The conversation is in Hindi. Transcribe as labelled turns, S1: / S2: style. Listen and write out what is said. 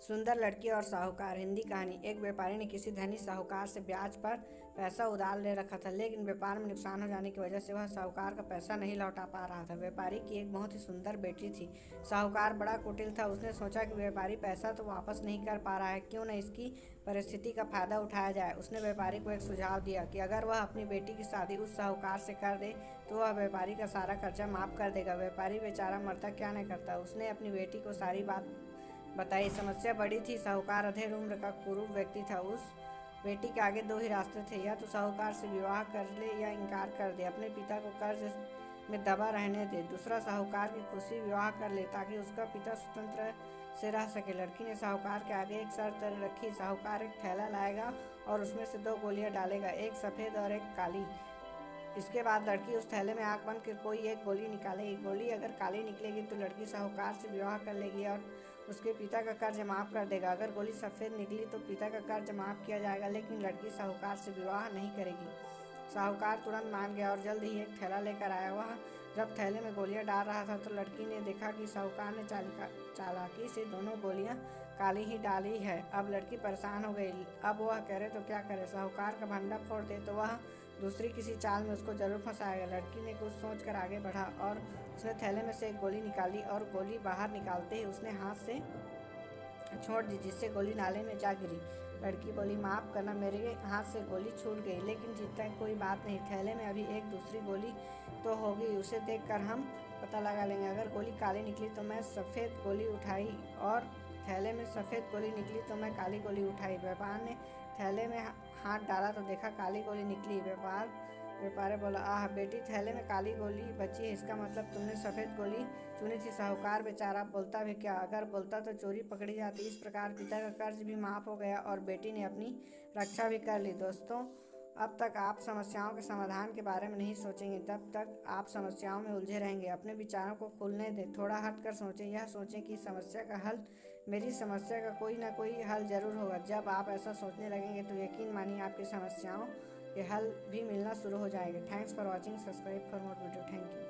S1: सुंदर लड़की और साहूकार। हिंदी कहानी। एक व्यापारी ने किसी धनी साहूकार से ब्याज पर पैसा उधार ले रखा था, लेकिन व्यापार में नुकसान हो जाने की वजह से वह साहूकार का पैसा नहीं लौटा पा रहा था। व्यापारी की एक बहुत ही सुंदर बेटी थी। साहूकार बड़ा कुटिल था। उसने सोचा कि व्यापारी पैसा तो वापस नहीं कर पा रहा है, क्यों न इसकी परिस्थिति का फायदा उठाया जाए। उसने व्यापारी को एक सुझाव दिया कि अगर वह अपनी बेटी की शादी उस साहूकार से कर दे तो वह व्यापारी का सारा खर्चा माफ कर देगा। व्यापारी बेचारा मरता क्या नहीं करता। उसने अपनी बेटी को सारी बात बताई। समस्या बड़ी थी। साहूकार अधेड़ उम्र का कुरूप व्यक्ति था। उस बेटी के आगे दो ही रास्ते थे, या तो साहूकार से विवाह कर ले या इनकार कर दे, अपने पिता को कर्ज में दबा रहने दे। दूसरा, साहूकार की खुशी विवाह कर ले ताकि उसका पिता स्वतंत्र से रह सके। लड़की ने साहूकार के आगे एक शर्त रखी। साहूकार एक थैला लाएगा और उसमें से दो गोलियां डालेगा, एक सफ़ेद और एक काली। इसके बाद लड़की उस थैले में आंख बंद कर कोई एक गोली निकालेगी। गोली अगर काली निकलेगी तो लड़की साहूकार से विवाह कर लेगी और उसके पिता का कर्ज माफ़ कर देगा। अगर गोली सफ़ेद निकली तो पिता का कर्ज माफ़ किया जाएगा, लेकिन लड़की साहूकार से विवाह नहीं करेगी। साहूकार तुरंत मान गया और जल्द ही एक थैला लेकर आया। वह जब थैले में गोलियां डाल रहा था तो लड़की ने देखा कि साहूकार ने चालाकी से दोनों गोलियां काली ही डाली है। अब लड़की परेशान हो गई। अब वह करे तो क्या करे। साहूकार का भंडा फोड़ दे तो वह दूसरी किसी चाल में उसको जरूर फंसाएगा। लड़की ने कुछ सोचकर आगे बढ़ा और उसने थैले में से एक गोली निकाली और गोली बाहर निकालते ही उसने हाथ से छोड़ दी, जिससे गोली नाले में जा गिरी। लड़की बोली, माफ़ करना, मेरे हाथ से गोली छूट गई, लेकिन चिंता की कोई बात नहीं। थैले में अभी एक दूसरी गोली तो होगी, उसे देखकर हम पता लगा लेंगे। अगर गोली काली निकली तो मैं सफ़ेद गोली उठाई और थैले में सफ़ेद गोली निकली तो मैं काली गोली उठाई। व्यापार ने थैले में हाथ डाला तो देखा काली गोली निकली। व्यापारी बोला, आह बेटी, थैले में काली गोली बची है, इसका मतलब तुमने सफ़ेद गोली चुनी थी। साहूकार बेचारा बोलता भी क्या, अगर बोलता तो चोरी पकड़ी जाती। इस प्रकार पिता का कर्ज भी माफ़ हो गया और बेटी ने अपनी रक्षा भी कर ली। दोस्तों, अब तक आप समस्याओं के समाधान के बारे में नहीं सोचेंगे, तब तक आप समस्याओं में उलझे रहेंगे। अपने विचारों को खुलने दें, थोड़ा हट कर सोचें। यह सोचें कि समस्या का हल, मेरी समस्या का कोई ना कोई हल जरूर होगा। जब आप ऐसा सोचने लगेंगे तो यकीन मानिए आपकी समस्याओं के हल भी मिलना शुरू हो जाएंगे। Thanks for watching. Subscribe for more video. Thank you.